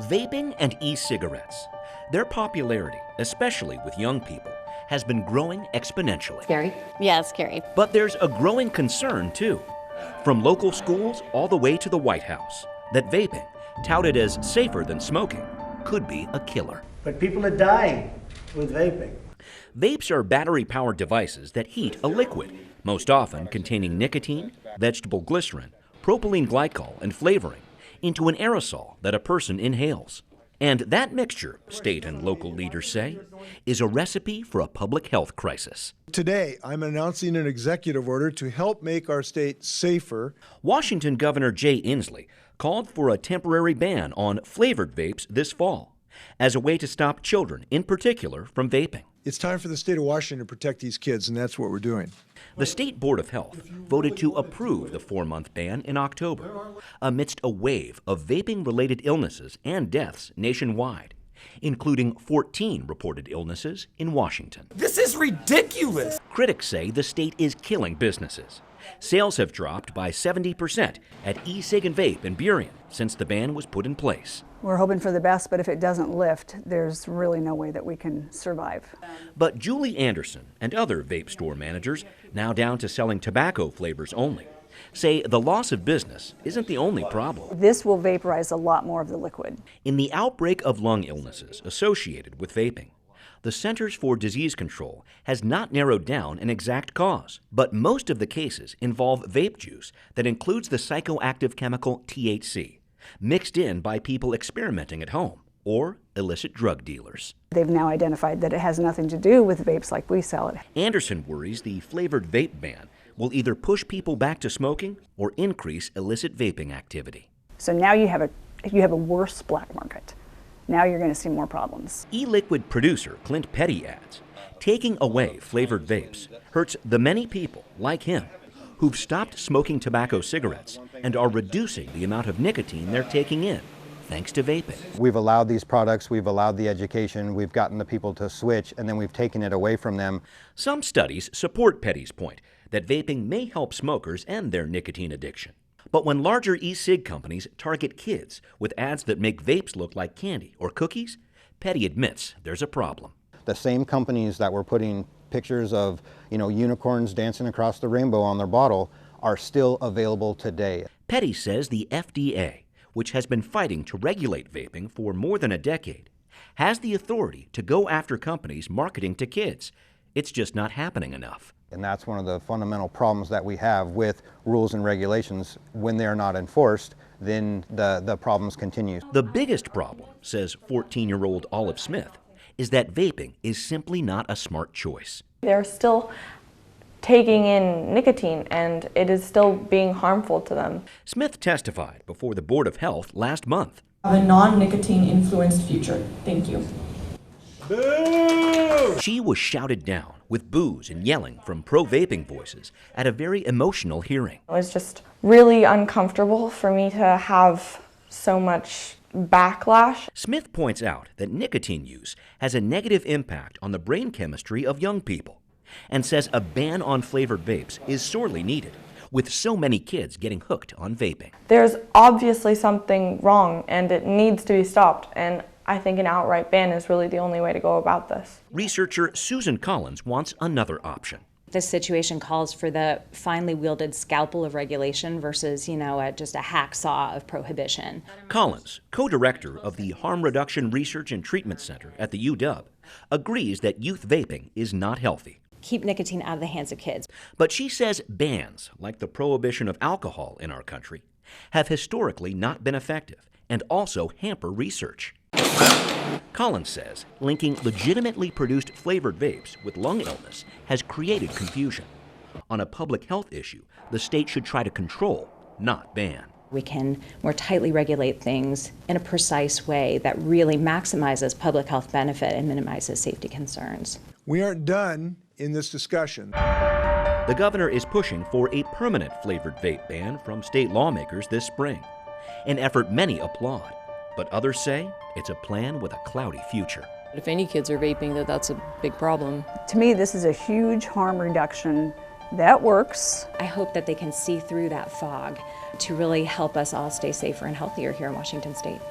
Vaping and e-cigarettes. Their popularity, especially with young people, has been growing exponentially. Scary? Yeah, it's scary. But there's a growing concern, too, from local schools all the way to the White House, that vaping, touted as safer than smoking, could be a killer. But people are dying with vaping. Vapes are battery-powered devices that heat a liquid, most often containing nicotine, vegetable glycerin, propylene glycol, and flavoring, into an aerosol that a person inhales. And that mixture, state and local leaders say, is a recipe for a public health crisis. Today, I'm announcing an executive order to help make our state safer. Washington Governor Jay Inslee called for a temporary ban on flavored vapes this fall as a way to stop children, in particular, from vaping. It's time for the state of Washington to protect these kids, and that's what we're doing. The State Board of Health voted to approve the 4-month ban in October, amidst a wave of vaping-related illnesses and deaths nationwide, including 14 reported illnesses in Washington. This is ridiculous! Critics say the state is killing businesses. Sales have dropped by 70% at e-cig and vape in Burien since the ban was put in place. We're hoping for the best, but if it doesn't lift, there's really no way that we can survive. But Julie Anderson and other vape store managers, now down to selling tobacco flavors only, say the loss of business isn't the only problem. This will vaporize a lot more of the liquid. In the outbreak of lung illnesses associated with vaping, the Centers for Disease Control has not narrowed down an exact cause, but most of the cases involve vape juice that includes the psychoactive chemical THC, mixed in by people experimenting at home or illicit drug dealers. They've now identified that it has nothing to do with vapes like we sell it. Anderson worries the flavored vape ban will either push people back to smoking or increase illicit vaping activity. So now you have a worse black market. Now you're going to see more problems. E-liquid producer Clint Petty adds, taking away flavored vapes hurts the many people like him who've stopped smoking tobacco cigarettes and are reducing the amount of nicotine they're taking in, thanks to vaping. We've allowed these products, we've allowed the education, we've gotten the people to switch, and then we've taken it away from them. Some studies support Petty's point that vaping may help smokers end their nicotine addiction. But when larger e-cig companies target kids with ads that make vapes look like candy or cookies, Petty admits there's a problem. The same companies that were putting pictures of, unicorns dancing across the rainbow on their bottle are still available today. Petty says the FDA, which has been fighting to regulate vaping for more than a decade, has the authority to go after companies marketing to kids. It's just not happening enough. And that's one of the fundamental problems that we have with rules and regulations. When they're not enforced, then the problems continue. The biggest problem, says 14-year-old Olive Smith, is that vaping is simply not a smart choice. They're still taking in nicotine, and it is still being harmful to them. Smith testified before the Board of Health last month. A non-nicotine influenced future. Thank you. Boo! She was shouted down with boos and yelling from pro-vaping voices at a very emotional hearing. It was just really uncomfortable for me to have so much backlash. Smith points out that nicotine use has a negative impact on the brain chemistry of young people and says a ban on flavored vapes is sorely needed, with so many kids getting hooked on vaping. There's obviously something wrong, and it needs to be stopped, and I think an outright ban is really the only way to go about this. Researcher Susan Collins wants another option. This situation calls for the finely wielded scalpel of regulation versus, just a hacksaw of prohibition. Collins, co-director of the Harm Reduction Research and Treatment Center at the UW, agrees that youth vaping is not healthy. Keep nicotine out of the hands of kids. But she says bans, like the prohibition of alcohol in our country, have historically not been effective and also hamper research. Collins says linking legitimately produced flavored vapes with lung illness has created confusion. On a public health issue, the state should try to control, not ban. We can more tightly regulate things in a precise way that really maximizes public health benefit and minimizes safety concerns. We aren't done in this discussion. The governor is pushing for a permanent flavored vape ban from state lawmakers this spring, an effort many applaud. But others say it's a plan with a cloudy future. If any kids are vaping, that's a big problem. To me, this is a huge harm reduction that works. I hope that they can see through that fog to really help us all stay safer and healthier here in Washington State.